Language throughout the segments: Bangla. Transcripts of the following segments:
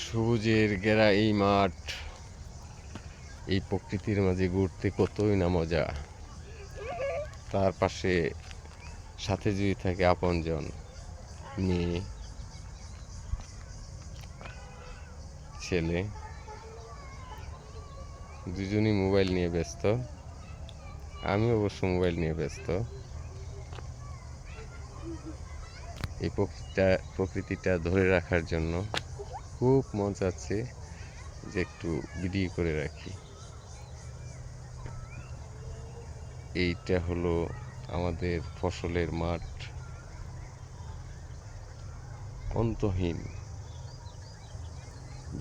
সবুজের ঘেরা এই মাঠ, এই প্রকৃতির মাঝে ঘুরতে কতই না মজা। তার পাশে সাথে যদি থাকে আপনজন, মেয়ে, ছেলে, দুজনই মোবাইল নিয়ে ব্যস্ত। আমি অবশ্য মোবাইল নিয়ে ব্যস্ত। এই প্রকৃতিটা ধরে রাখার জন্য খুব মন চাচ্ছে যে একটু ভিডিও করে রাখি। এইটা হলো আমাদের ফসলের মাঠ, অন্তহীন,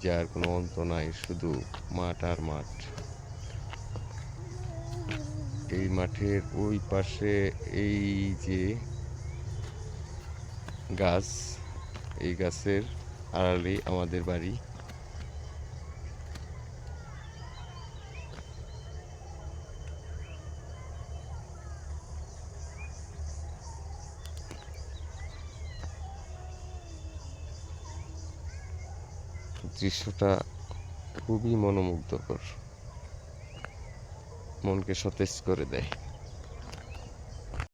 যার কোনো অন্ত নাই, শুধু মাঠ আর মাঠ। এই মাঠের ওই পাশে এই যে গাছ, এই গাছের আড়ালেই আমাদের বাড়ি। দৃশ্যটা খুবই মনোমুগ্ধকর, মনকে সতেজ করে দেয়।